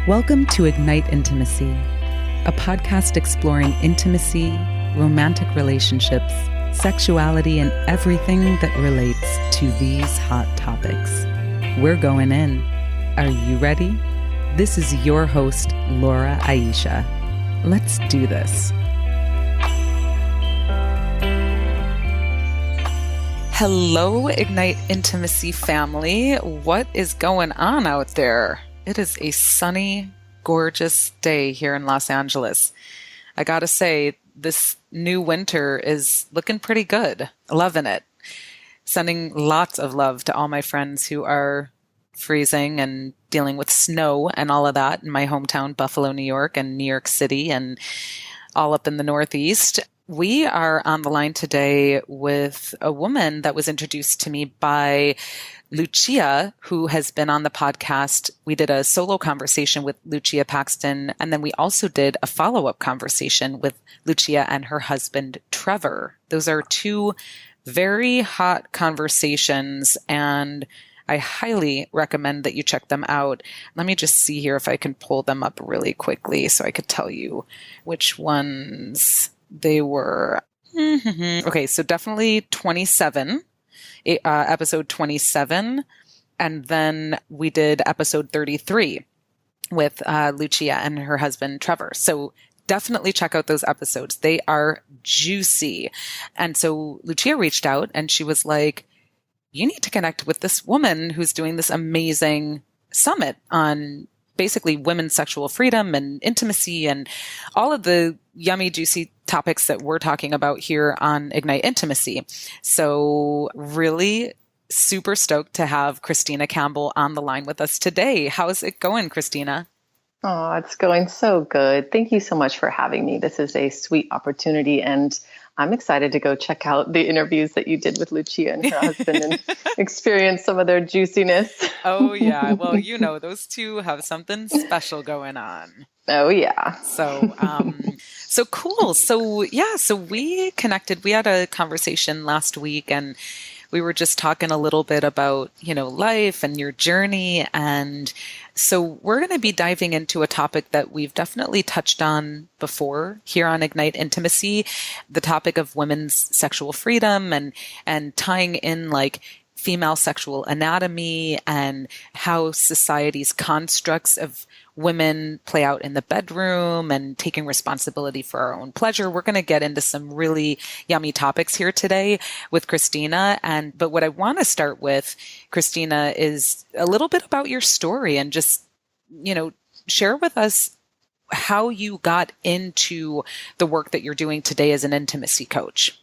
Welcome to Ignite Intimacy, a podcast exploring intimacy, romantic relationships, sexuality, and everything that relates to these hot topics. We're going in. Are you ready? This is your host, Laura Aisha. Let's do this. Hello, Ignite Intimacy family. What is going on out there? It is a sunny, gorgeous day here in Los Angeles. I gotta say, this new winter is looking pretty good. Loving it. Sending lots of love to all my friends who are freezing and dealing with snow and all of that in my hometown, Buffalo, New York, and New York City, and all up in the Northeast. We are on the line today with a woman that was introduced to me by Lucia, who has been on the podcast. We did a solo conversation with Lucia Paxton, and then we also did a follow-up conversation with Lucia and her husband, Trevor. Those are two very hot conversations, and I highly recommend that you check them out. Let me just see here if I can pull them up really quickly so I could tell you which ones they were. Okay, so definitely 27. Episode 27, and then we did episode 33 with Lucia and her husband, Trevor. So definitely check out those episodes. They are juicy. And so Lucia reached out and she was like, you need to connect with this woman who's doing this amazing summit on basically women's sexual freedom and intimacy and all of the yummy, juicy topics that we're talking about here on Ignite Intimacy. So really super stoked to have Kristina Campbell on the line with us today. How's it going, Kristina? Oh, it's going so good. Thank you so much for having me. This is a sweet opportunity, and I'm excited to go check out the interviews that you did with Lucia and her husband and experience some of their juiciness. Oh, yeah. Well, you know, those two have something special going on. Oh, yeah. So cool. So we connected. We had a conversation last week, and we were just talking a little bit about, life and your journey. And so we're going to be diving into a topic that we've definitely touched on before here on Ignite Intimacy, the topic of women's sexual freedom and tying in like female sexual anatomy and how society's constructs of women play out in the bedroom and taking responsibility for our own pleasure. We're going to get into some really yummy topics here today with Kristina. But what I want to start with, Kristina, is a little bit about your story and just, share with us how you got into the work that you're doing today as an intimacy coach.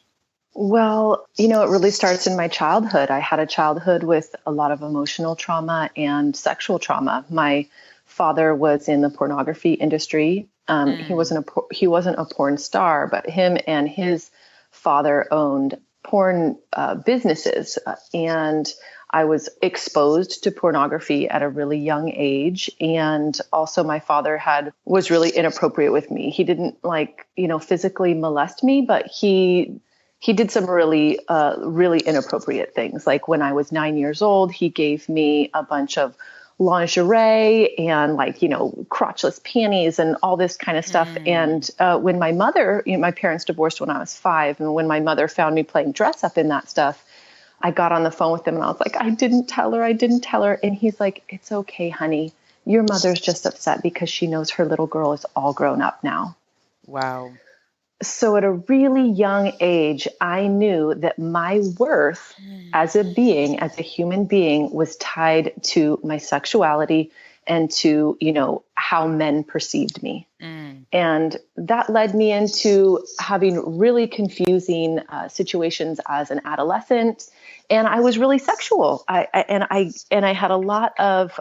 Well, it really starts in my childhood. I had a childhood with a lot of emotional trauma and sexual trauma. My father was in the pornography industry. He wasn't a porn star, but him and his father owned porn businesses. And I was exposed to pornography at a really young age. And also my father was really inappropriate with me. He didn't physically molest me, but he did some really, really inappropriate things. Like when I was 9 years old, he gave me a bunch of lingerie and crotchless panties and all this kind of stuff. And when my mother, my parents divorced when I was 5. And when my mother found me playing dress up in that stuff, I got on the phone with him and I was like, I didn't tell her. And he's like, it's okay, honey. Your mother's just upset because she knows her little girl is all grown up now. Wow. So at a really young age, I knew that my worth as a human being was tied to my sexuality and to, how men perceived me. And that led me into having really confusing situations as an adolescent. And I was really sexual. I had a lot of,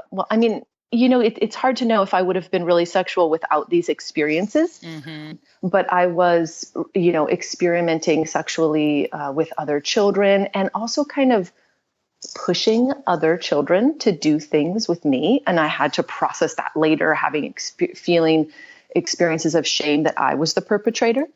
it's hard to know if I would have been really sexual without these experiences. But I was, experimenting sexually with other children and also kind of pushing other children to do things with me. And I had to process that later, having feeling experiences of shame that I was the perpetrator,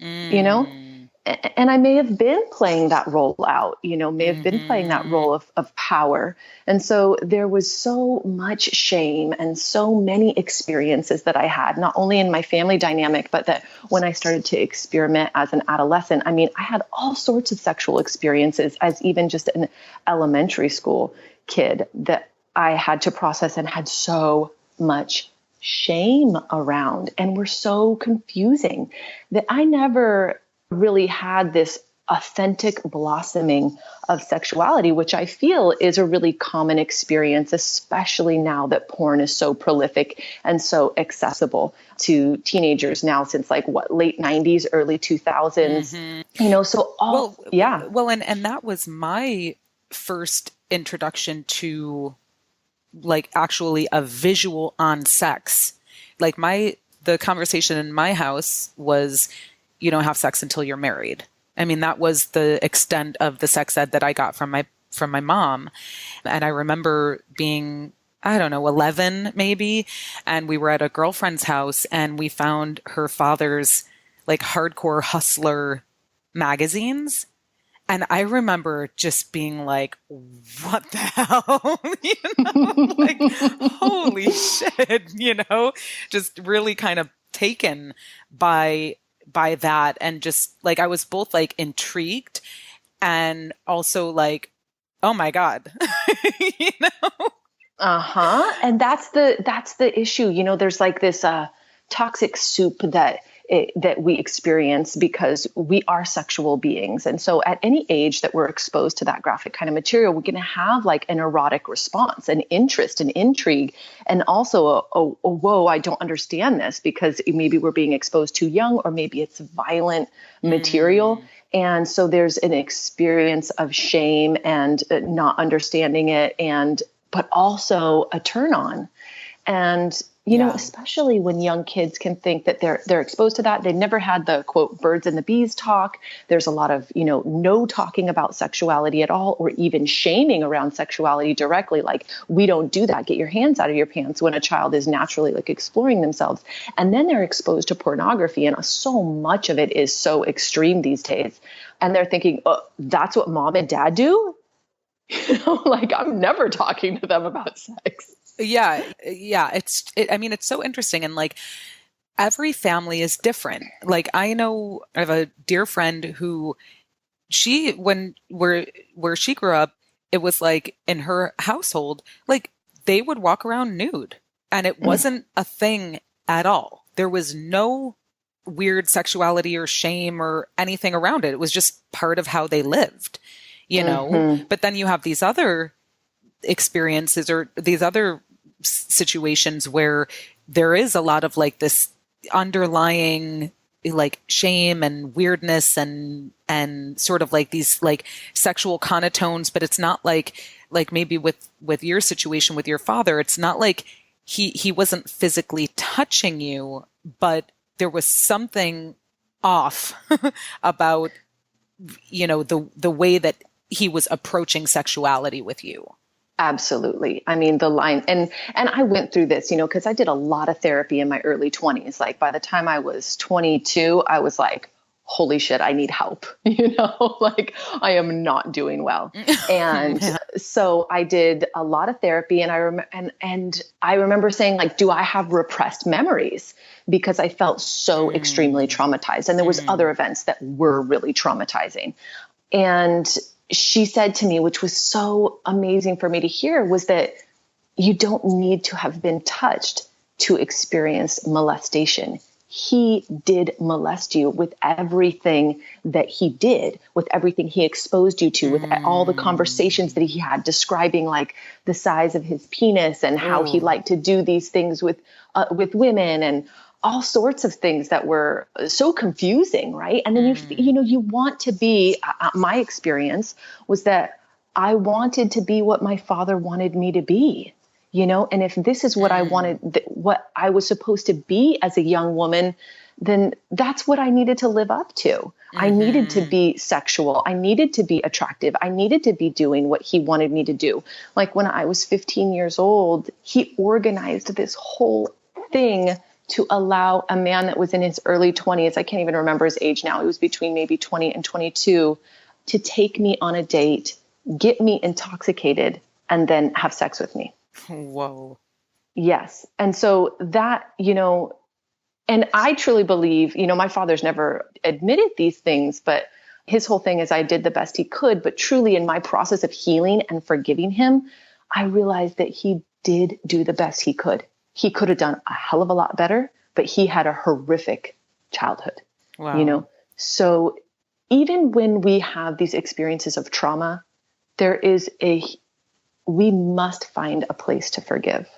and I may have been playing that role out, may have been playing that Mm-hmm. role of power. And so there was so much shame and so many experiences that I had, not only in my family dynamic, but that when I started to experiment as an adolescent, I mean, I had all sorts of sexual experiences as even just an elementary school kid that I had to process and had so much shame around and were so confusing that I never really had this authentic blossoming of sexuality, which I feel is a really common experience, especially now that porn is so prolific and so accessible to teenagers now since late 90s, early 2000s, Mm-hmm. so yeah. Well, and that was my first introduction to actually a visual on sex. The conversation in my house was, you don't have sex until you're married. I mean, that was the extent of the sex ed that I got from my mom. And I remember being, I don't know, 11 maybe, and we were at a girlfriend's house and we found her father's hardcore hustler magazines. And I remember just being like, what the hell? Holy shit, just really kind of taken by that. And just I was both intrigued and also oh my God, you know? Uh-huh. And that's the issue. There's this toxic soup that we experience because we are sexual beings. And so at any age that we're exposed to that graphic kind of material, we're going to have an erotic response, an interest, an intrigue, and also a whoa, I don't understand this, because maybe we're being exposed too young, or maybe it's violent material. And so there's an experience of shame and not understanding it, but also a turn on. And, especially when young kids can think that they're exposed to that. They've never had the quote birds and the bees talk. There's a lot of, no talking about sexuality at all, or even shaming around sexuality directly. We don't do that. Get your hands out of your pants, when a child is naturally exploring themselves. And then they're exposed to pornography. And so much of it is so extreme these days. And they're thinking, oh, that's what mom and dad do? I'm never talking to them about sex. Yeah. I mean, it's so interesting. And every family is different. I know I have a dear friend who where she grew up, it was in her household, they would walk around nude and it wasn't a thing at all. There was no weird sexuality or shame or anything around it. It was just part of how they lived, But then you have these other experiences or these other situations where there is a lot of this underlying shame and weirdness and sort of these sexual connotones, but it's not maybe with your situation with your father, it's not he wasn't physically touching you, but there was something off about the way that he was approaching sexuality with you. Absolutely. I mean, the line, and I went through this, because I did a lot of therapy in my early 20s. By the time I was 22, I was holy shit, I need help. I am not doing well. And so I did a lot of therapy, and I remember saying, do I have repressed memories? Because I felt so extremely traumatized. And there was other events that were really traumatizing. And she said to me, which was so amazing for me to hear, was that you don't need to have been touched to experience molestation. He did molest you with everything that he did, with everything he exposed you to, with all the conversations that he had describing the size of his penis and how he liked to do these things with women and all sorts of things that were so confusing, right? And then you want to be, my experience was that I wanted to be what my father wanted me to be, and if this is what I wanted, what I was supposed to be as a young woman, then that's what I needed to live up to. I needed to be sexual. I needed to be attractive. I needed to be doing what he wanted me to do. When I was 15 years old, he organized this whole thing to allow a man that was in his early 20s, I can't even remember his age now, he was between maybe 20 and 22, to take me on a date, get me intoxicated, and then have sex with me. Whoa. Yes. And so that, and I truly believe, my father's never admitted these things, but his whole thing is I did the best he could. But truly in my process of healing and forgiving him, I realized that he did do the best he could. He could have done a hell of a lot better, but he had a horrific childhood. Wow. So even when we have these experiences of trauma, we must find a place to forgive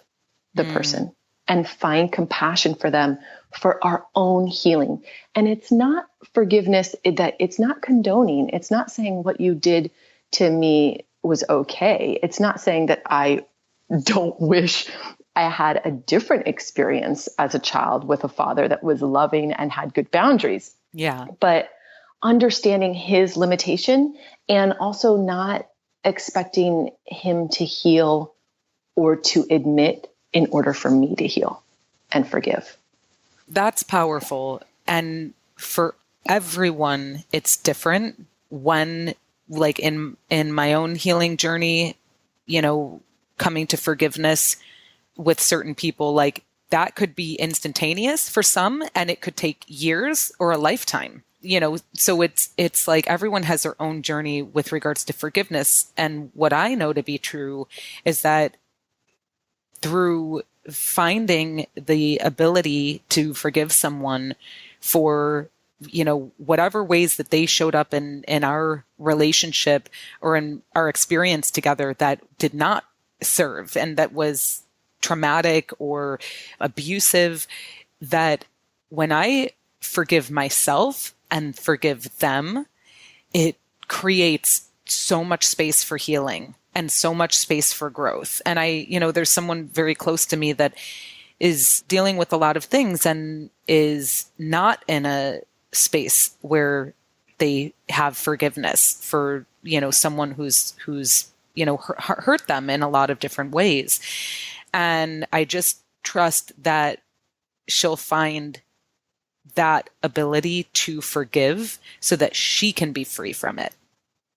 the person and find compassion for them for our own healing. And it's not forgiveness that it's not condoning. It's not saying what you did to me was okay. It's not saying that I don't wish I had a different experience as a child with a father that was loving and had good boundaries. Yeah. But understanding his limitation and also not expecting him to heal or to admit in order for me to heal and forgive. That's powerful. And for everyone, it's different. When, like in my own healing journey, coming to forgiveness with certain people, like that could be instantaneous for some, and it could take years or a lifetime. So it's like everyone has their own journey with regards to forgiveness. And what I know to be true is that through finding the ability to forgive someone for, whatever ways that they showed up in our relationship or in our experience together that did not serve and that was traumatic or abusive, that when I forgive myself and forgive them, it creates so much space for healing and so much space for growth. And there's someone very close to me that is dealing with a lot of things and is not in a space where they have forgiveness for, someone who's hurt them in a lot of different ways. And I just trust that she'll find that ability to forgive so that she can be free from it.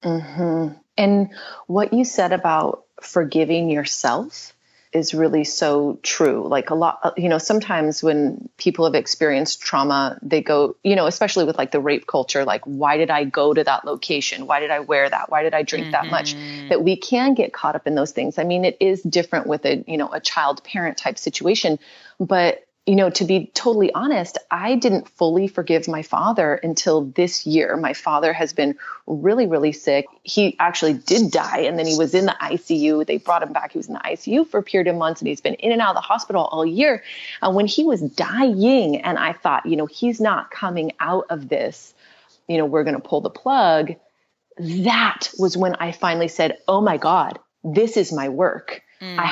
Mm-hmm. And what you said about forgiving yourself is really so true. Like a lot, sometimes when people have experienced trauma, they go, especially with like the rape culture, like, why did I go to that location? Why did I wear that? Why did I drink that much? That we can get caught up in those things. I mean, it is different with a child parent type situation, but to be totally honest, I didn't fully forgive my father until this year. My father has been really, really sick. He actually did die, and then he was in the ICU. They brought him back. He was in the ICU for a period of months, and he's been in and out of the hospital all year. And when he was dying, and I thought, he's not coming out of this, we're going to pull the plug. That was when I finally said, oh my God, this is my work. I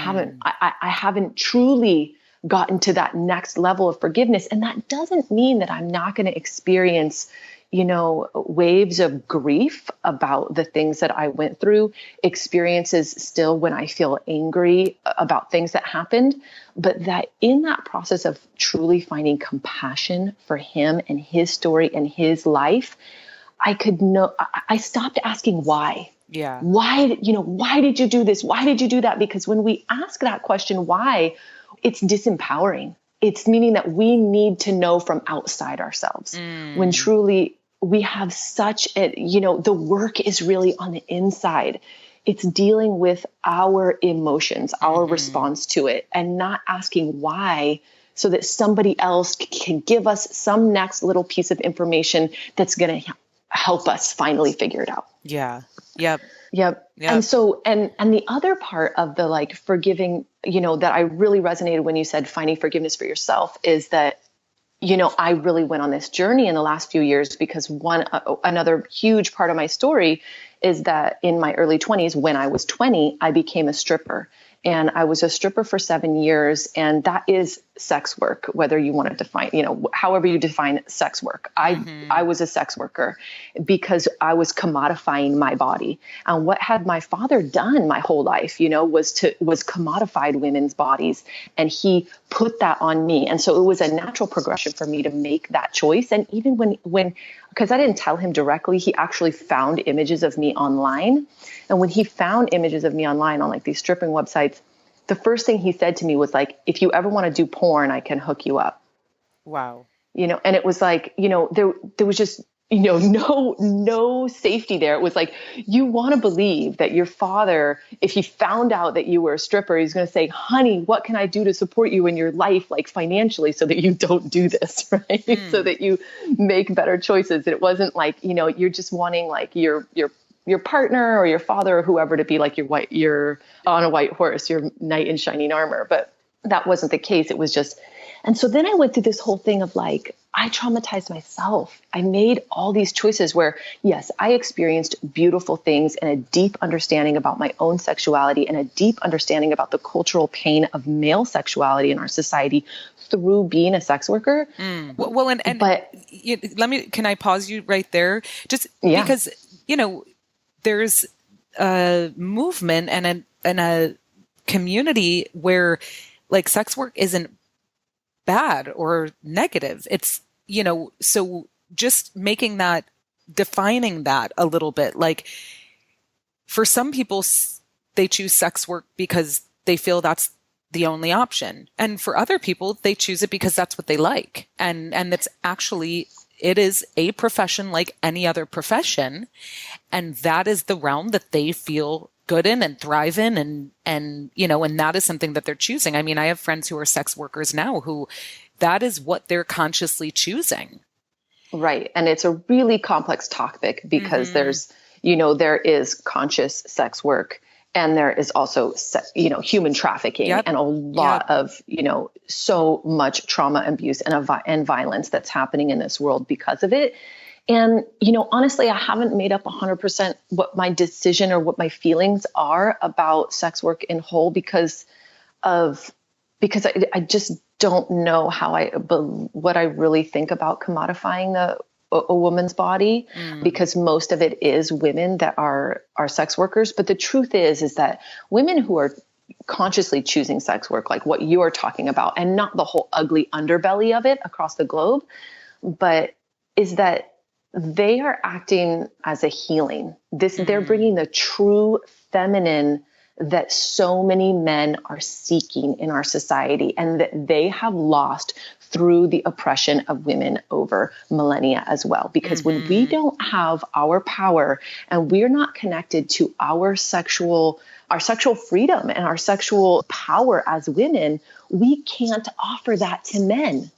haven't truly gotten to that next level of forgiveness. And that doesn't mean that I'm not going to experience, waves of grief about the things that I went through, experiences still when I feel angry about things that happened, but that in that process of truly finding compassion for him and his story and his life, I stopped asking why. Yeah. Why did you do this? Why did you do that? Because when we ask that question, why, it's disempowering. It's meaning that we need to know from outside ourselves when truly we have such the work is really on the inside. It's dealing with our emotions, our response to it, and not asking why, so that somebody else can give us some next little piece of information that's going to help us finally figure it out. Yeah. Yep. And so, and the other part of the like forgiving, that I really resonated when you said finding forgiveness for yourself is that, I really went on this journey in the last few years because another huge part of my story is that in my early 20s, when I was 20, I became a stripper, and I was a stripper for 7 years. And that is sex work, whether you want to define, however you define sex work. I was a sex worker because I was commodifying my body. And what had my father done my whole life, was commodified women's bodies. And he put that on me. And so it was a natural progression for me to make that choice. And even when because I didn't tell him directly, he actually found images of me online. And when he found images of me online on like these stripping websites, the first thing he said to me was like, if you ever want to do porn, I can hook you up. Wow. And it was like, there was just, no safety there. It was like, you want to believe that your father, if he found out that you were a stripper, he's going to say, honey, what can I do to support you in your life, like financially, so that you don't do this, right? So that you make better choices. It wasn't like, you're just wanting like your partner or your father or whoever to be like you're on a white horse, your knight in shining armor. But that wasn't the case. It was just, and so then I went through this whole thing of like, I traumatized myself. I made all these choices where, yes, I experienced beautiful things and a deep understanding about my own sexuality and a deep understanding about the cultural pain of male sexuality in our society through being a sex worker. Well, can I pause you right there? Just because, there's a movement and a community where like sex work isn't bad or negative. It's, so just defining that a little bit, like for some people, they choose sex work because they feel that's the only option. And for other people, they choose it because that's what they like. And it's actually, it is a profession like any other profession. And that is the realm that they feel good in and thrive in. And that is something that they're choosing. I mean, I have friends who are sex workers now who that is what they're consciously choosing. Right. And it's a really complex topic because there is conscious sex work and there is also, human trafficking and a lot of, so much trauma, abuse and violence that's happening in this world because of it. And, honestly, I haven't made up 100% what my decision or what my feelings are about sex work in whole because I just don't know what I really think about commodifying a woman's body because most of it is women that are sex workers. But the truth is that women who are consciously choosing sex work, like what you are talking about, and not the whole ugly underbelly of it across the globe, but is that they are acting as a healing. They're bringing the true feminine that so many men are seeking in our society and that they have lost through the oppression of women over millennia as well. Because when we don't have our power and we're not connected to our sexual freedom and our sexual power as women, we can't offer that to men.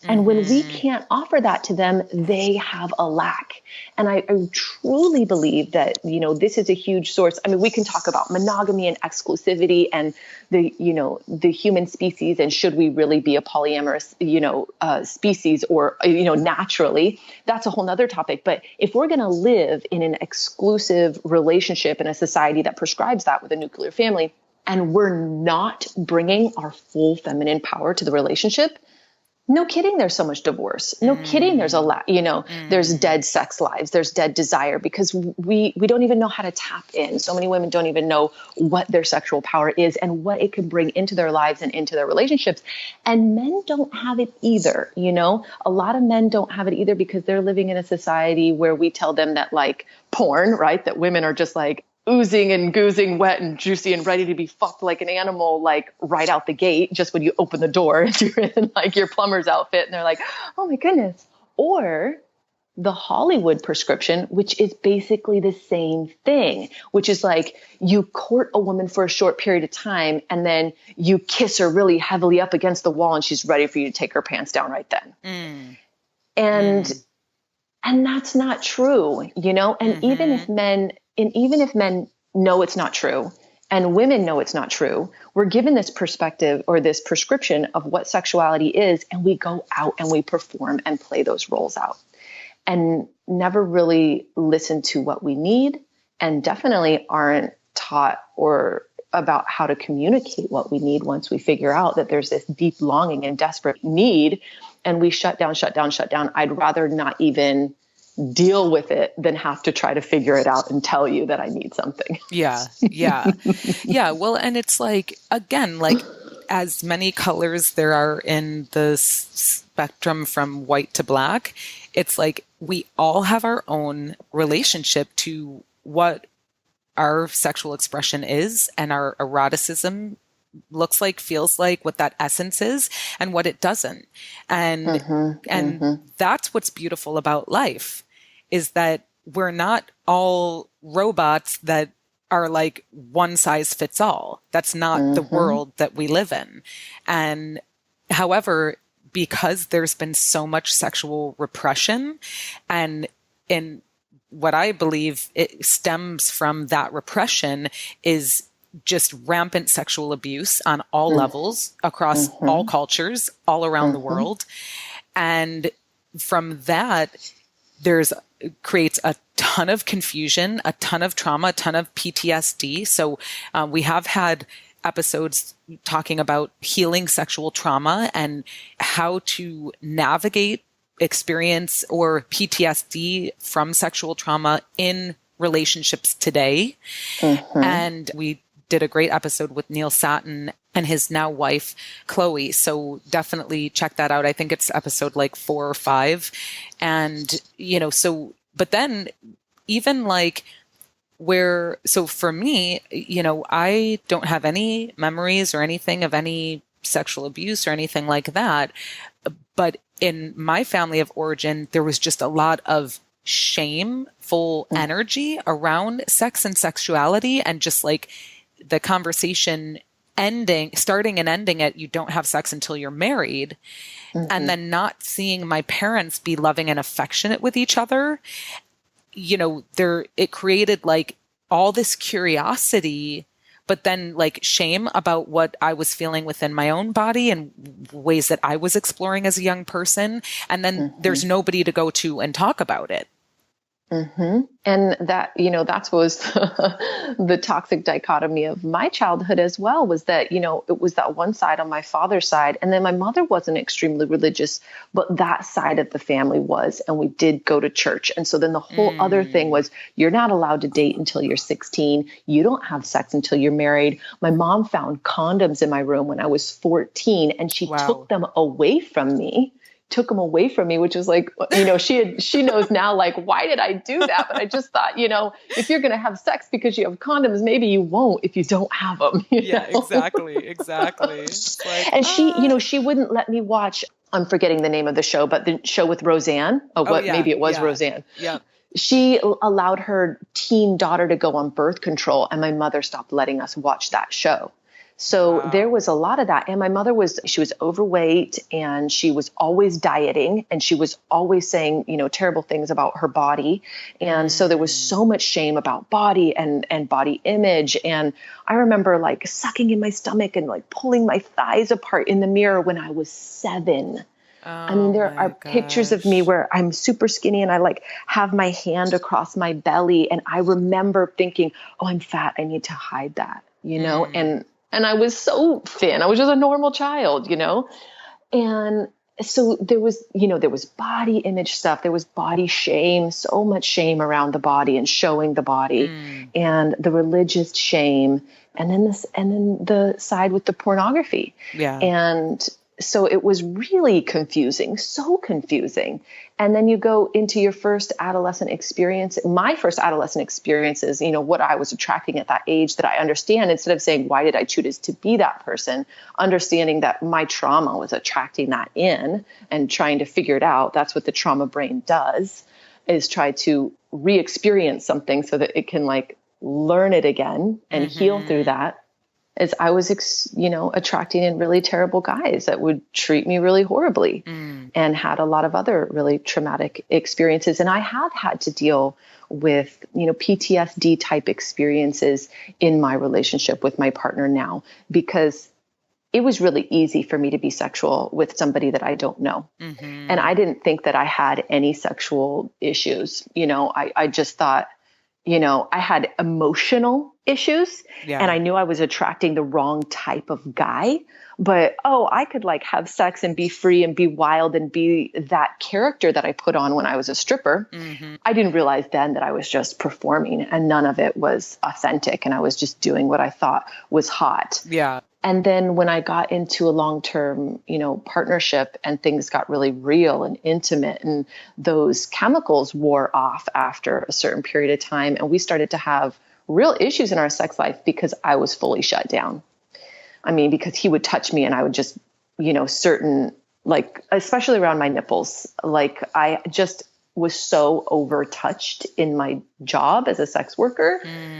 And when we can't offer that to them, they have a lack. And I truly believe that, this is a huge source. I mean, we can talk about monogamy and exclusivity and the human species and should we really be a polyamorous, species or, naturally, that's a whole nother topic. But if we're going to live in an exclusive relationship in a society that prescribes that with a nuclear family, and we're not bringing our full feminine power to the relationship, no kidding, there's so much divorce. No kidding, there's a lot, there's dead sex lives, there's dead desire because we don't even know how to tap in. So many women don't even know what their sexual power is and what it can bring into their lives and into their relationships. And men don't have it either, A lot of men don't have it either because they're living in a society where we tell them that like porn, right? That women are just like oozing and goozing, wet and juicy and ready to be fucked like an animal, like right out the gate, just when you open the door and you're in like your plumber's outfit and they're like, oh my goodness. Or the Hollywood prescription, which is basically the same thing, which is like you court a woman for a short period of time and then you kiss her really heavily up against the wall and she's ready for you to take her pants down right then. And that's not true, and even if men know it's not true and women know it's not true, we're given this perspective or this prescription of what sexuality is. And we go out and we perform and play those roles out and never really listen to what we need and definitely aren't taught or about how to communicate what we need once we figure out that there's this deep longing and desperate need, and we shut down. I'd rather not even deal with it than have to try to figure it out and tell you that I need something. Yeah. Yeah. Yeah. Well, and it's like, again, like as many colors there are in the spectrum from white to black, it's like we all have our own relationship to what our sexual expression is and our eroticism looks like, feels like, what that essence is and what it doesn't. And that's what's beautiful about life, is that we're not all robots that are like one size fits all. That's not the world that we live in. And however, because there's been so much sexual repression, and in what I believe it stems from that repression is just rampant sexual abuse on all levels across all cultures all around the world. And from that, creates a ton of confusion, a ton of trauma, a ton of PTSD. So we have had episodes talking about healing sexual trauma and how to navigate experience or PTSD from sexual trauma in relationships today. And we did a great episode with Neil Satin and his now wife, Chloe. So definitely check that out. I think it's episode like 4 or 5. And, but then even like so for me, I don't have any memories or anything of any sexual abuse or anything like that. But in my family of origin, there was just a lot of shameful energy around sex and sexuality, and just like the conversation starting and ending at, you don't have sex until you're married. And then not seeing my parents be loving and affectionate with each other, it created like all this curiosity, but then like shame about what I was feeling within my own body and ways that I was exploring as a young person. And then there's nobody to go to and talk about it. And that, that was the toxic dichotomy of my childhood as well, was that, it was that one side on my father's side. And then my mother wasn't extremely religious, but that side of the family was, and we did go to church. And so then the whole other thing was, you're not allowed to date until you're 16. You don't have sex until you're married. My mom found condoms in my room when I was 14, and she took them away from me. Which was like, she knows now, like, why did I do that? But I just thought, if you're going to have sex because you have condoms, maybe you won't if you don't have them. Exactly. Like, and she wouldn't let me watch, I'm forgetting the name of the show, but the show with Roseanne. Maybe it was Roseanne. Yeah. She allowed her teen daughter to go on birth control, and my mother stopped letting us watch that show. So there was a lot of that. And my mother she was overweight, and she was always dieting, and she was always saying, terrible things about her body. And so there was so much shame about body and body image. And I remember like sucking in my stomach and like pulling my thighs apart in the mirror when I was 7. I mean, there are pictures of me where I'm super skinny and I like have my hand across my belly. And I remember thinking, oh, I'm fat. I need to hide that, and I was so thin. I was just a normal child, and so there was body image stuff. There was body shame, so much shame around the body and showing the body, and the religious shame. And then the side with the pornography. Yeah. And so it was really confusing, so confusing. And then you go into your first adolescent experience. My first adolescent experience is, what I was attracting at that age that I understand, instead of saying, why did I choose to be that person? Understanding that my trauma was attracting that in and trying to figure it out. That's what the trauma brain does, is try to re-experience something so that it can like learn it again and heal through that. As I was, attracting in really terrible guys that would treat me really horribly and had a lot of other really traumatic experiences. And I have had to deal with, PTSD type experiences in my relationship with my partner now, because it was really easy for me to be sexual with somebody that I don't know. And I didn't think that I had any sexual issues. I just thought, I had emotional issues Yeah. and I knew I was attracting the wrong type of guy. But, I could like have sex and be free and be wild and be that character that I put on when I was a stripper. Mm-hmm. I didn't realize then that I was just performing and none of it was authentic. And I was just doing what I thought was hot. Yeah. And then when I got into a long-term, partnership and things got really real and intimate and those chemicals wore off after a certain period of time. And we started to have real issues in our sex life because I was fully shut down. I mean, because he would touch me and I would just, certain, like, especially around my nipples, like I just was so overtouched in my job as a sex worker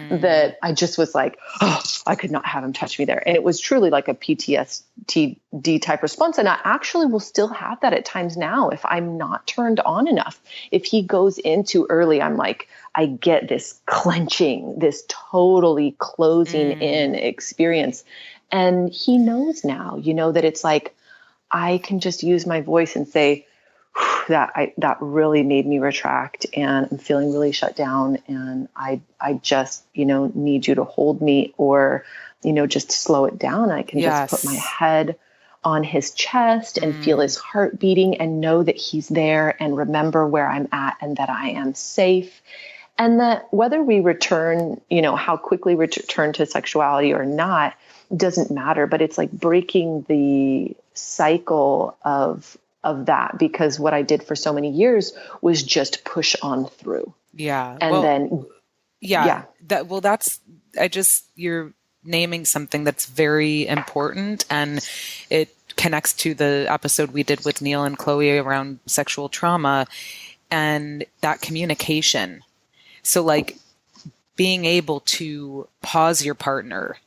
that I just was like, I could not have him touch me there. And it was truly like a PTSD type response. And I actually will still have that at times now if I'm not turned on enough. If he goes in too early, I'm like, I get this clenching, this totally closing in experience. And he knows now, that it's like, I can just use my voice and say, that really made me retract and I'm feeling really shut down. And I just, need you to hold me or, just slow it down. I can just put my head on his chest and feel his heart beating and know that he's there and remember where I'm at and that I am safe. And that whether we return, how quickly we return to sexuality or not, doesn't matter, but it's like breaking the cycle of that, because what I did for so many years was just push on through. Yeah. And you're naming something that's very important, and it connects to the episode we did with Neil and Chloe around sexual trauma and that communication. So like being able to pause your partner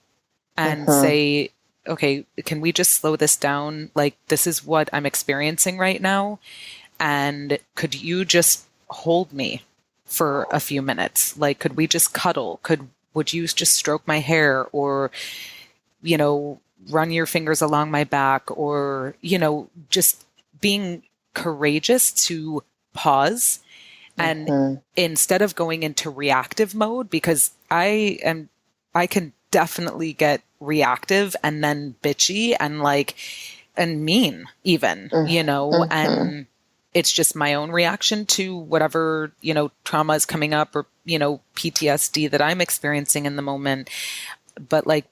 and say, okay, can we just slow this down? Like, this is what I'm experiencing right now. And could you just hold me for a few minutes? Like, could we just cuddle? Would you just stroke my hair or, run your fingers along my back or, just being courageous to pause. And instead of going into reactive mode, because I can definitely get reactive and then bitchy and mean even, and it's just my own reaction to whatever, trauma is coming up or, PTSD that I'm experiencing in the moment. But like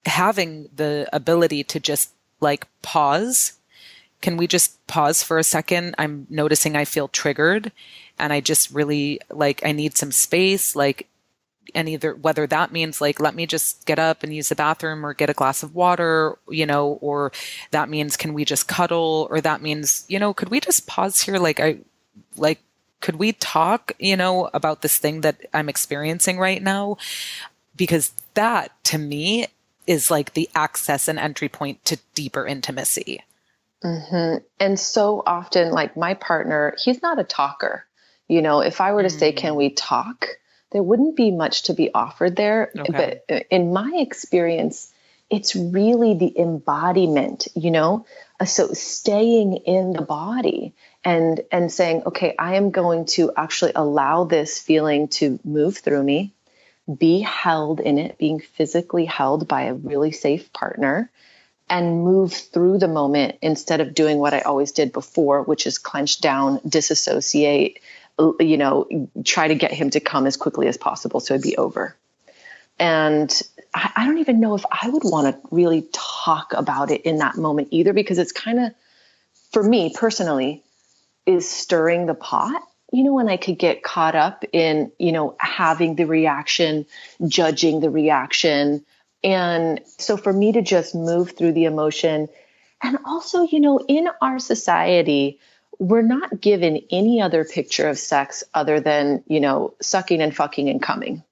having the ability to just like pause. Can we just pause for a second? I'm noticing I feel triggered and I just really I need some space, and either whether that means let me just get up and use the bathroom or get a glass of water, or that means can we just cuddle, or that means, could we just pause here? Could we talk, about this thing that I'm experiencing right now? Because that to me is like the access and entry point to deeper intimacy. And so often, my partner, he's not a talker. If I were to say, can we talk? There wouldn't be much to be offered there. Okay. But in my experience, it's really the embodiment, so staying in the body and saying, okay, I am going to actually allow this feeling to move through me, be held in it, being physically held by a really safe partner, and move through the moment instead of doing what I always did before, which is clench down, disassociate, try to get him to come as quickly as possible so it'd be over. And I don't even know if I would want to really talk about it in that moment either, because it's kind of, for me personally, is stirring the pot, when I could get caught up in, having the reaction, judging the reaction. And so for me to just move through the emotion, and also, in our society, we're not given any other picture of sex other than, sucking and fucking and coming.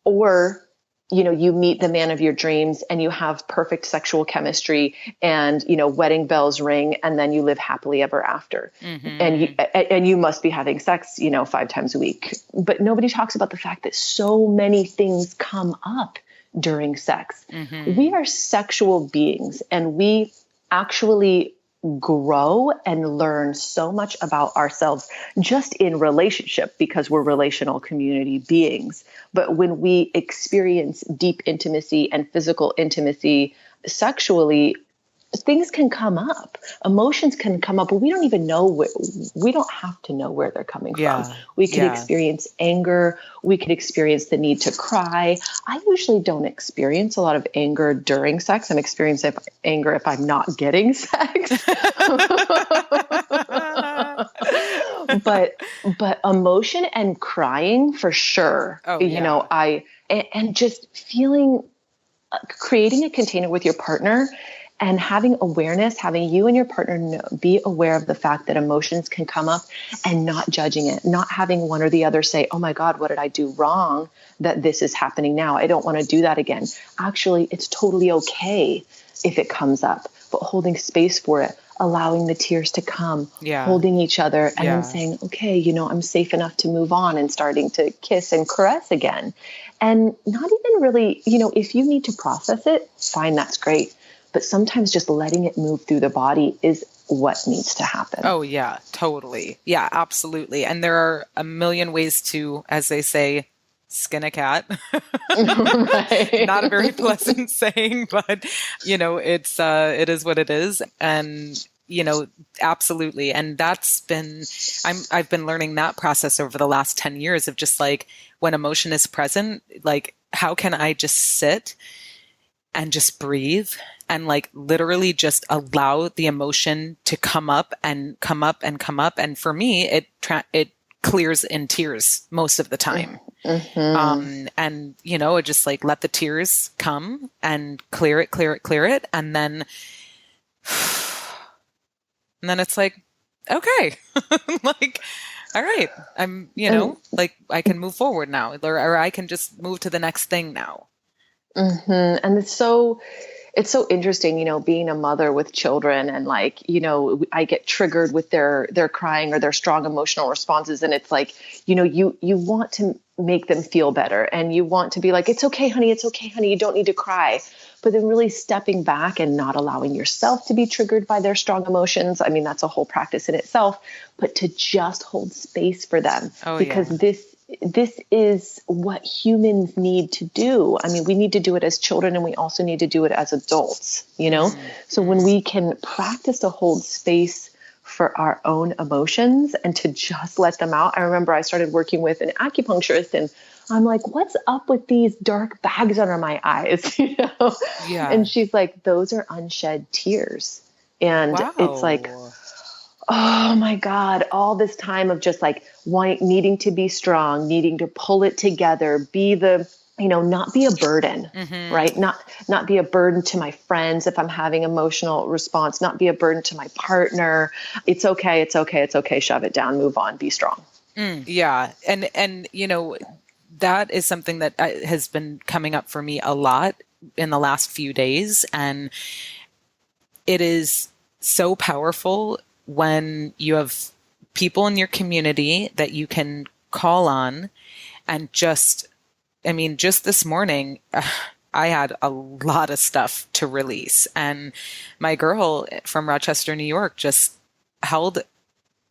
Or, you meet the man of your dreams and you have perfect sexual chemistry and, wedding bells ring and then you live happily ever after. And you must be having sex, 5 times a week. But nobody talks about the fact that so many things come up during sex. We are sexual beings and we actually grow and learn so much about ourselves just in relationship, because we're relational community beings. But when we experience deep intimacy and physical intimacy sexually, things can come up, emotions can come up, but we don't even know we don't have to know where they're coming from. We can experience anger. We can experience the need to cry. I usually don't experience a lot of anger during sex. I'm experiencing anger if I'm not getting sex. but emotion and crying for sure. And just feeling, creating a container with your partner and having awareness, having you and your partner be aware of the fact that emotions can come up, and not judging it, not having one or the other say, oh my God, what did I do wrong that this is happening now? I don't want to do that again. Actually, it's totally okay if it comes up, but holding space for it, allowing the tears to come, holding each other, and then saying, okay, I'm safe enough to move on, and starting to kiss and caress again. And not even really, if you need to process it, fine, that's great. But sometimes just letting it move through the body is what needs to happen. Oh, yeah, totally. Yeah, absolutely. And there are a million ways to, as they say, skin a cat. Right. Not a very pleasant saying, but, it is what it is. And, absolutely. And I've been learning that process over the last 10 years of just like, when emotion is present, like, how can I just sit and just breathe and like literally just allow the emotion to come up and come up and come up. And for me, it clears in tears most of the time. Mm-hmm. And it just like let the tears come and clear it. And then it's like, okay, like, all right, I'm, like I can move forward now, or I can just move to the next thing now. Mm-hmm. And it's so interesting, being a mother with children, and like, I get triggered with their crying or their strong emotional responses. And it's like, you want to make them feel better, and you want to be like, it's okay, honey. You don't need to cry. But then really stepping back and not allowing yourself to be triggered by their strong emotions. I mean, that's a whole practice in itself, but to just hold space for them, because this is what humans need to do. I mean, we need to do it as children, and we also need to do it as adults, Mm-hmm. So when we can practice to hold space for our own emotions and to just let them out. I remember I started working with an acupuncturist, and I'm like, what's up with these dark bags under my eyes? Yeah. And she's like, those are unshed tears. And It's like, oh my God, all this time of just like needing to be strong, needing to pull it together, be the, not be a burden, mm-hmm. right? Not be a burden to my friends if I'm having emotional response, not be a burden to my partner. It's okay. Shove it down, move on, be strong. Yeah. And, that is something that has been coming up for me a lot in the last few days. And it is so powerful when you have people in your community that you can call on, and just this morning, I had a lot of stuff to release, and my girl from Rochester, New York, just held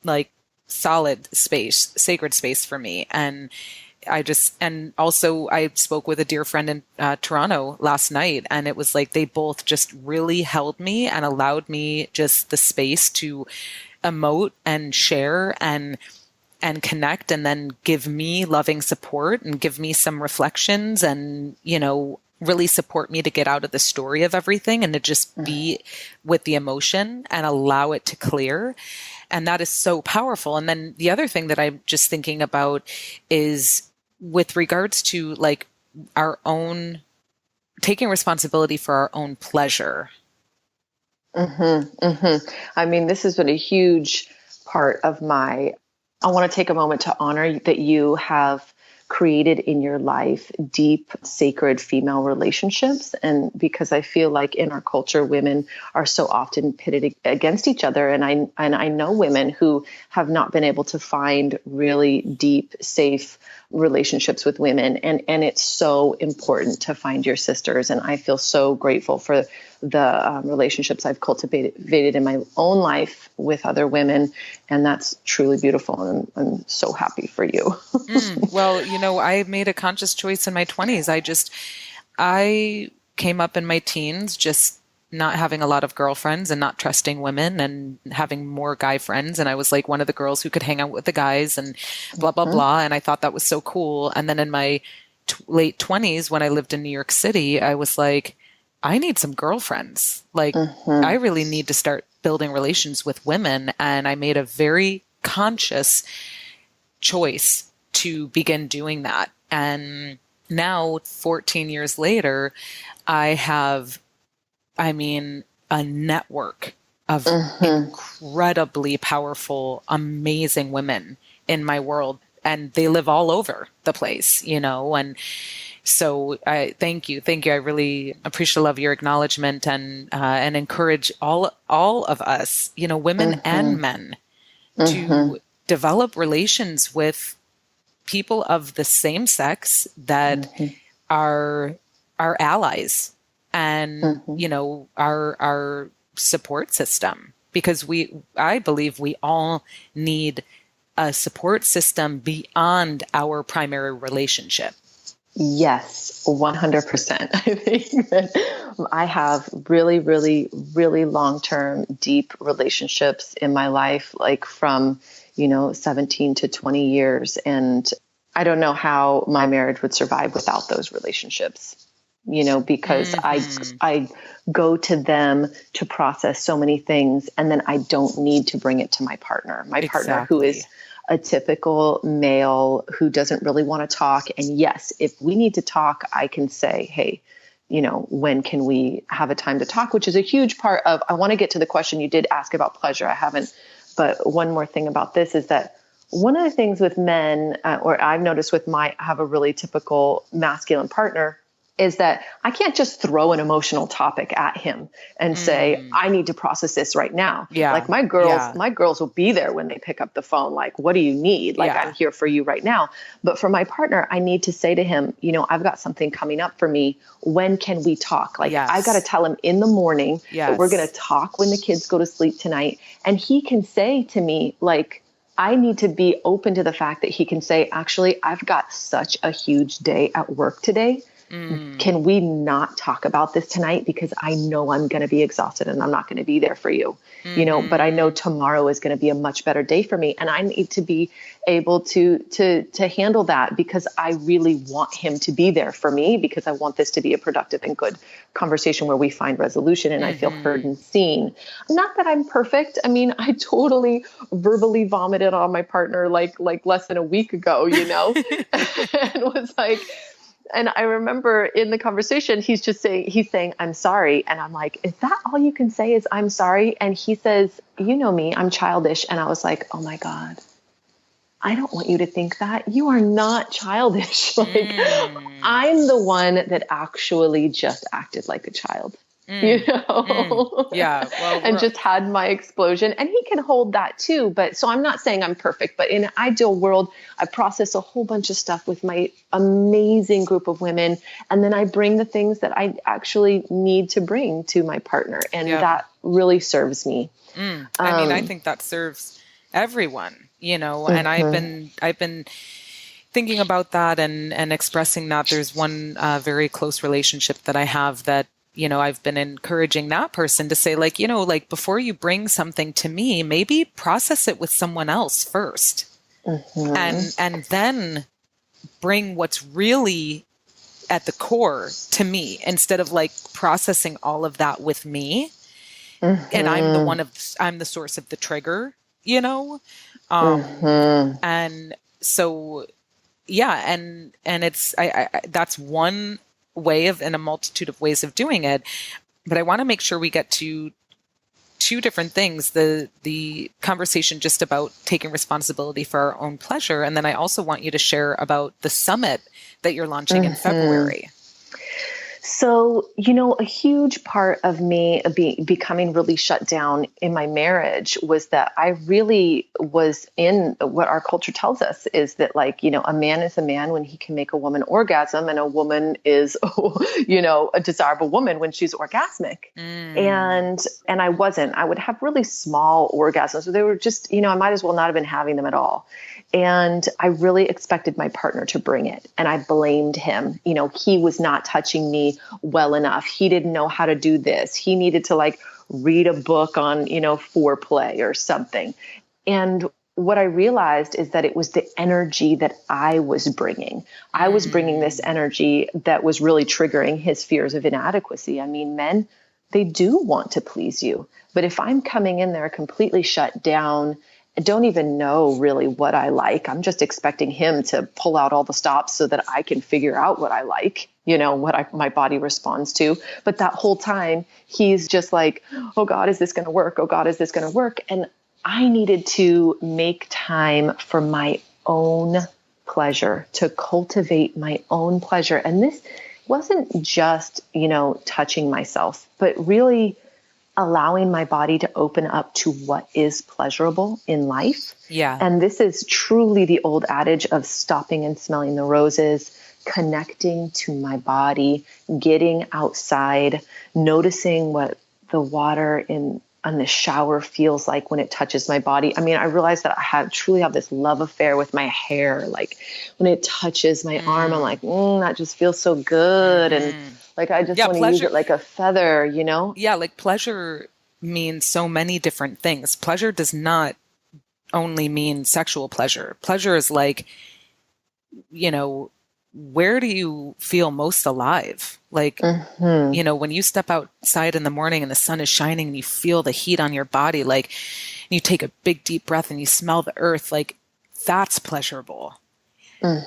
like solid space, sacred space for me. And also I spoke with a dear friend in Toronto last night, and it was like they both just really held me and allowed me just the space to emote and share and connect, and then give me loving support and give me some reflections, and, really support me to get out of the story of everything and to just be with the emotion and allow it to clear. And that is so powerful. And then the other thing that I'm just thinking about is with regards to like our own taking responsibility for our own pleasure. Mm-hmm, mm-hmm. I mean, this has been a huge part of I want to take a moment to honor that you have created in your life deep, sacred female relationships. And because I feel like in our culture, women are so often pitted against each other. And I know women who have not been able to find really deep, safe relationships with women. And it's so important to find your sisters. And I feel so grateful for the relationships I've cultivated in my own life with other women. And that's truly beautiful. And I'm so happy for you. Well, I made a conscious choice in my 20s. I came up in my teens just not having a lot of girlfriends and not trusting women and having more guy friends. And I was like one of the girls who could hang out with the guys and blah, blah, blah. And I thought that was so cool. And then in my late 20s, when I lived in New York City, I was like, I need some girlfriends. Like, I really need to start building relations with women. And I made a very conscious choice to begin doing that. And now, 14 years later, I have, a network of incredibly powerful, amazing women in my world. And they live all over the place, and so I thank you. I really appreciate love your acknowledgement and encourage all of us, women and men, to develop relations with people of the same sex that are our allies and our support system, because I believe we all need a support system beyond our primary relationship. Yes, 100%. I think that I have really, really, really long-term, deep relationships in my life, like from, 17 to 20 years. And I don't know how my marriage would survive without those relationships, because I go to them to process so many things, and then I don't need to bring it to my partner. My partner, who is a typical male who doesn't really want to talk. And yes, if we need to talk, I can say, hey, when can we have a time to talk? Which is a huge part of, I want to get to the question you did ask about pleasure. I haven't, but one more thing about this is that one of the things with men, or I've noticed with I have a really typical masculine partner, is that I can't just throw an emotional topic at him and say, I need to process this right now. Yeah. Like my girls will be there when they pick up the phone. Like, what do you need? Like, I'm here for you right now. But for my partner, I need to say to him, I've got something coming up for me. When can we talk? Like, I got to tell him in the morning that we're going to talk when the kids go to sleep tonight. And he can say to me, like, I need to be open to the fact that he can say, actually, I've got such a huge day at work today. Can we not talk about this tonight? Because I know I'm going to be exhausted and I'm not going to be there for you, but I know tomorrow is going to be a much better day for me. And I need to be able to handle that, because I really want him to be there for me, because I want this to be a productive and good conversation where we find resolution and I feel heard and seen. Not that I'm perfect. I totally verbally vomited on my partner like less than a week ago, and was like, and I remember in the conversation, he's saying, I'm sorry. And I'm like, is that all you can say is I'm sorry? And he says, you know me, I'm childish. And I was like, oh my God, I don't want you to think that. You are not childish. I'm the one that actually just acted like a child. Yeah. Well, and just had my explosion, and he can hold that too. But so I'm not saying I'm perfect, but in an ideal world, I process a whole bunch of stuff with my amazing group of women. And then I bring the things that I actually need to bring to my partner. And that really serves me. I think that serves everyone, and I've been thinking about that and expressing that. There's one very close relationship that I have that, I've been encouraging that person to say, before you bring something to me, maybe process it with someone else first, and then bring what's really at the core to me, instead of processing all of that with me. And I'm the source of the trigger, and so, and it's, that's one way of, in a multitude of ways of doing it. But I want to make sure we get to two different things, the conversation just about taking responsibility for our own pleasure. And then I also want you to share about the summit that you're launching in February. So, a huge part of me becoming really shut down in my marriage was that I really was in what our culture tells us is that, like, a man is a man when he can make a woman orgasm, and a woman is, a desirable woman when she's orgasmic. And I wasn't. I would have really small orgasms. So they were just, I might as well not have been having them at all. And I really expected my partner to bring it. And I blamed him. He was not touching me well enough. He didn't know how to do this. He needed to read a book on, foreplay or something. And what I realized is that it was the energy that I was bringing. I was bringing this energy that was really triggering his fears of inadequacy. I mean, men, they do want to please you. But if I'm coming in there completely shut down, I don't even know really what I like. I'm just expecting him to pull out all the stops so that I can figure out what I like, what my body responds to. But that whole time, he's just like, oh God, is this going to work? Oh God, is this going to work? And I needed to make time for my own pleasure, to cultivate my own pleasure. And this wasn't just, touching myself, but really allowing my body to open up to what is pleasurable in life. Yeah. And this is truly the old adage of stopping and smelling the roses, connecting to my body, getting outside, noticing what the water on the shower feels like when it touches my body. I mean, I realized that I truly have this love affair with my hair. Like when it touches my arm, I'm like, that just feels so good. And I just want to use it like a feather, Yeah, pleasure means so many different things. Pleasure does not only mean sexual pleasure. Pleasure is where do you feel most alive? When you step outside in the morning and the sun is shining and you feel the heat on your body, and you take a big deep breath and you smell the earth, that's pleasurable.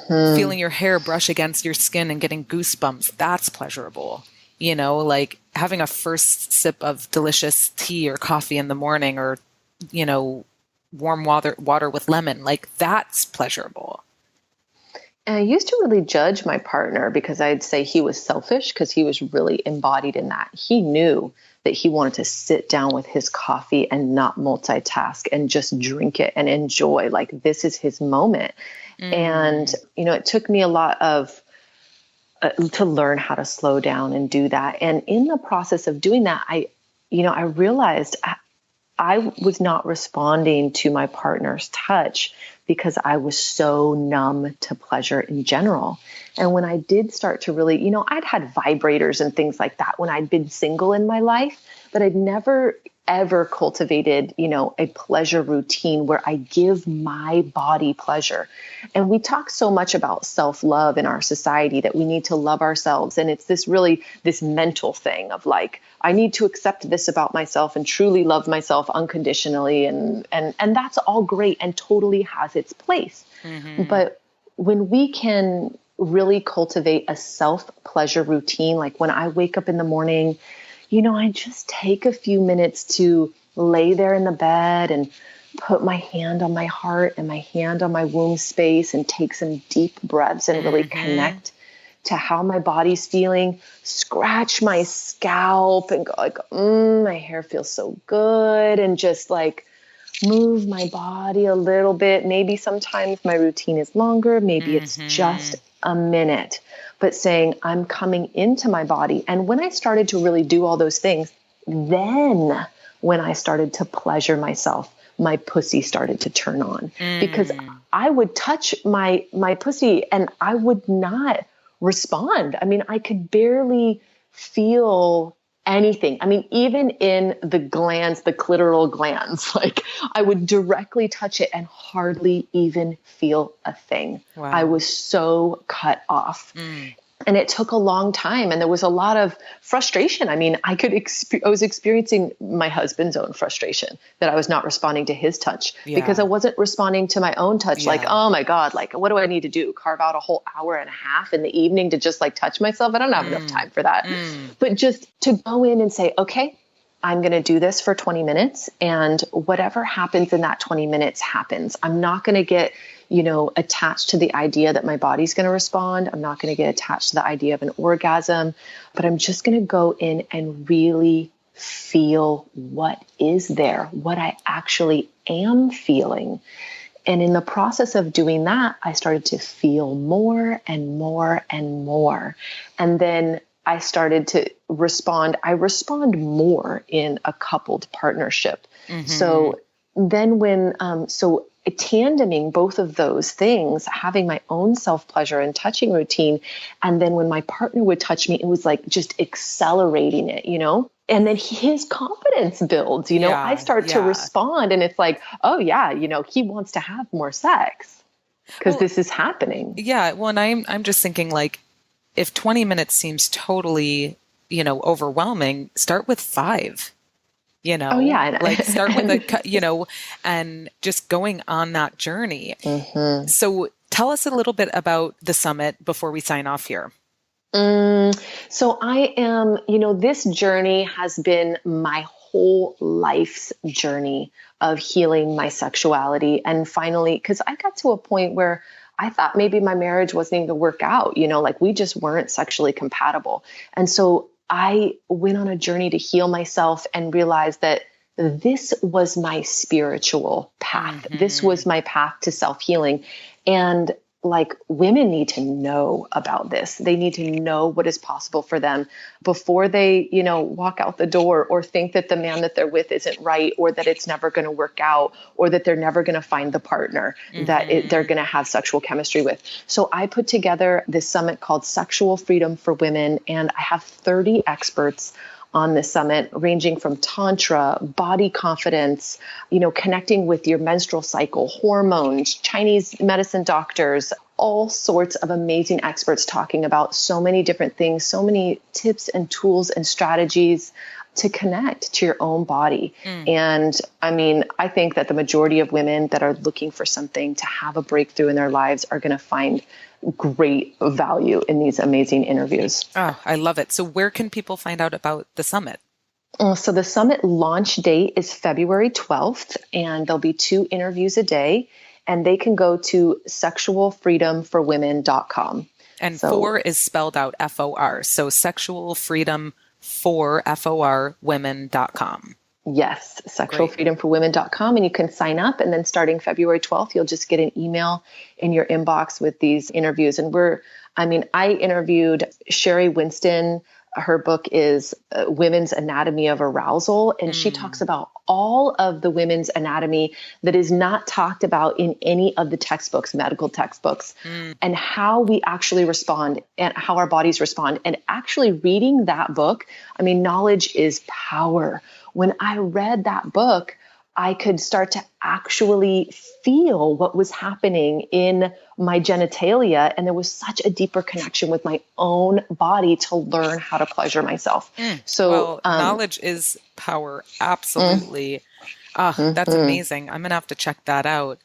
Feeling your hair brush against your skin and getting goosebumps, that's pleasurable. Having a first sip of delicious tea or coffee in the morning, or, warm water with lemon, that's pleasurable. And I used to really judge my partner because I'd say he was selfish because he was really embodied in that. He knew that he wanted to sit down with his coffee and not multitask and just drink it and enjoy. This is his moment. And, it took me a lot of to learn how to slow down and do that. And in the process of doing that, I realized I was not responding to my partner's touch because I was so numb to pleasure in general. And when I did start to really, I'd had vibrators and things like that when I'd been single in my life, but I'd never ever cultivated, a pleasure routine where I give my body pleasure. And we talk so much about self-love in our society that we need to love ourselves. And it's this mental thing of I need to accept this about myself and truly love myself unconditionally. And that's all great and totally has its place. But when we can really cultivate a self-pleasure routine, like when I wake up in the morning, I just take a few minutes to lay there in the bed and put my hand on my heart and my hand on my womb space and take some deep breaths and really connect to how my body's feeling, scratch my scalp and go my hair feels so good, and just move my body a little bit. Maybe sometimes my routine is longer. Maybe it's just a minute, but saying I'm coming into my body. And when I started to really do all those things, then when I started to pleasure myself, my pussy started to turn on because I would touch my pussy and I would not respond. I mean, I could barely feel anything. I mean, even in the glands, the clitoral glands, I would directly touch it and hardly even feel a thing. Wow. I was so cut off. And it took a long time. And there was a lot of frustration. I mean, I was experiencing my husband's own frustration that I was not responding to his touch because I wasn't responding to my own touch. Oh my God, what do I need to do? Carve out a whole hour and a half in the evening to just touch myself? I don't have enough time for that. But just to go in and say, okay, I'm going to do this for 20 minutes, and whatever happens in that 20 minutes happens. I'm not going to get, attached to the idea that my body's going to respond. I'm not going to get attached to the idea of an orgasm, but I'm just going to go in and really feel what is there, what I actually am feeling. And in the process of doing that, I started to feel more and more and more. And then I started to respond. I respond more in a coupled partnership. Mm-hmm. So then tandeming both of those things, having my own self-pleasure and touching routine. And then when my partner would touch me, it was like just accelerating it, and then his confidence builds, I start to respond, and it's like, oh yeah, he wants to have more sex because this is happening. Yeah. Well, and I'm just thinking, like, if 20 minutes seems totally, overwhelming, start with 5, Oh yeah. like start with and just going on that journey. Mm-hmm. So tell us a little bit about the summit before we sign off here. So I am, this journey has been my whole life's journey of healing my sexuality. And finally, because I got to a point where I thought maybe my marriage wasn't even going to work out, like we just weren't sexually compatible. And so I went on a journey to heal myself and realized that this was my spiritual path. Mm-hmm. This was my path to self-healing. And like, women need to know about this. They need to know what is possible for them before they, walk out the door or think that the man that they're with isn't right, or that it's never going to work out, or that they're never going to find the partner that they're going to have sexual chemistry with. So I put together this summit called Sexual Freedom for Women, and I have 30 experts on the summit, ranging from tantra, body confidence, connecting with your menstrual cycle, hormones, Chinese medicine doctors, all sorts of amazing experts talking about so many different things, so many tips and tools and strategies to connect to your own body. And I think that the majority of women that are looking for something to have a breakthrough in their lives are going to find great value in these amazing interviews. Oh, I love it. So where can people find out about the summit? So the summit launch date is February 12th, and there'll be 2 interviews a day, and they can go to sexualfreedomforwomen.com. And 4 is spelled out FOR. So sexualfreedomforwomen.com. Yes, sexualfreedomforwomen.com. And you can sign up. And then starting February 12th, you'll just get an email in your inbox with these interviews. And I interviewed Sherry Winston. Her book is Women's Anatomy of Arousal. And she talks about all of the women's anatomy that is not talked about in any of the textbooks, medical textbooks, and how we actually respond and how our bodies respond. And actually reading that book, knowledge is power. When I read that book, I could start to actually feel what was happening in my genitalia. And there was such a deeper connection with my own body to learn how to pleasure myself. So knowledge is power. Absolutely. That's amazing. I'm going to have to check that out.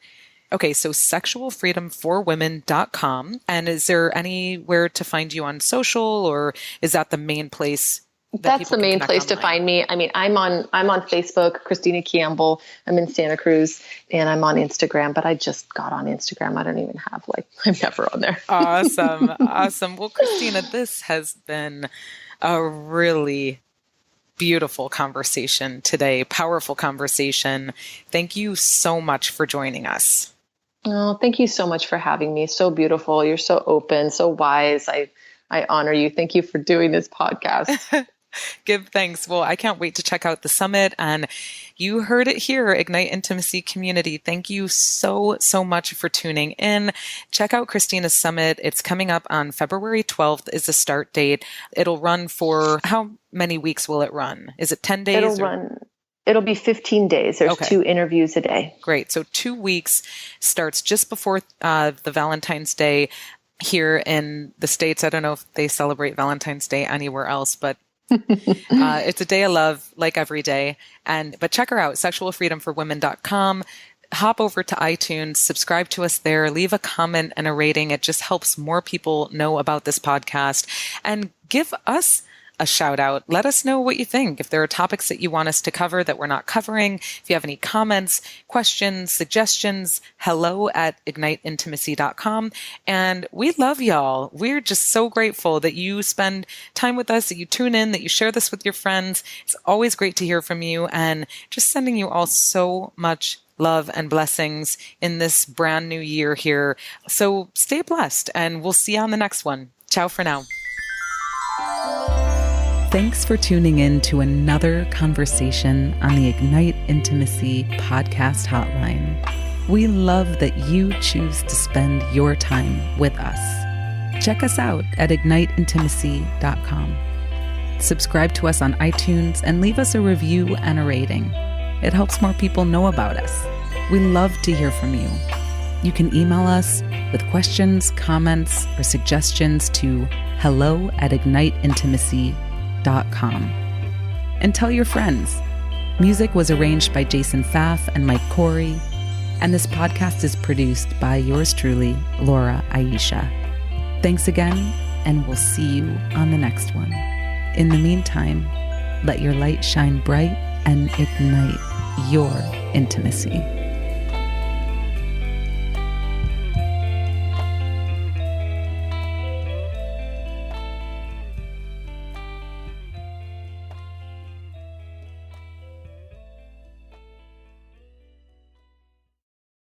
Okay. So sexualfreedomforwomen.com. And is there anywhere to find you on social, or is that the main place? That's the main place to find me. I'm on Facebook, Kristina Campbell. I'm in Santa Cruz, and I'm on Instagram, but I just got on Instagram. I don't even have I'm never on there. Awesome. Awesome. Well, Kristina, this has been a really beautiful conversation today. Powerful conversation. Thank you so much for joining us. Oh, thank you so much for having me. So beautiful. You're so open, so wise. I honor you. Thank you for doing this podcast. Give thanks. Well, I can't wait to check out the summit. And you heard it here, Ignite Intimacy Community. Thank you so, so much for tuning in. Check out Kristina's summit. It's coming up on February 12th is the start date. It'll run for how many weeks will it run? Is it 10 days? It'll be 15 days. There's 2 interviews a day. Great. So 2 weeks, starts just before the Valentine's Day here in the States. I don't know if they celebrate Valentine's Day anywhere else, but it's a day of love, like every day. But check her out, sexualfreedomforwomen.com. Hop over to iTunes, subscribe to us there, leave a comment and a rating. It just helps more people know about this podcast, and give us a shout out. Let us know what you think. If there are topics that you want us to cover that we're not covering, if you have any comments, questions, suggestions, hello@igniteintimacy.com. And we love y'all. We're just so grateful that you spend time with us, that you tune in, that you share this with your friends. It's always great to hear from you, and just sending you all so much love and blessings in this brand new year here. So stay blessed, and we'll see you on the next one. Ciao for now. Thanks for tuning in to another conversation on the Ignite Intimacy podcast hotline. We love that you choose to spend your time with us. Check us out at igniteintimacy.com. Subscribe to us on iTunes and leave us a review and a rating. It helps more people know about us. We love to hear from you. You can email us with questions, comments, or suggestions to hello@igniteintimacy.com. And tell your friends. Music was arranged by Jason Pfaff and Mike Corey, and this podcast is produced by yours truly, Laura Aisha. Thanks again, and we'll see you on the next one. In the meantime, let your light shine bright and ignite your intimacy.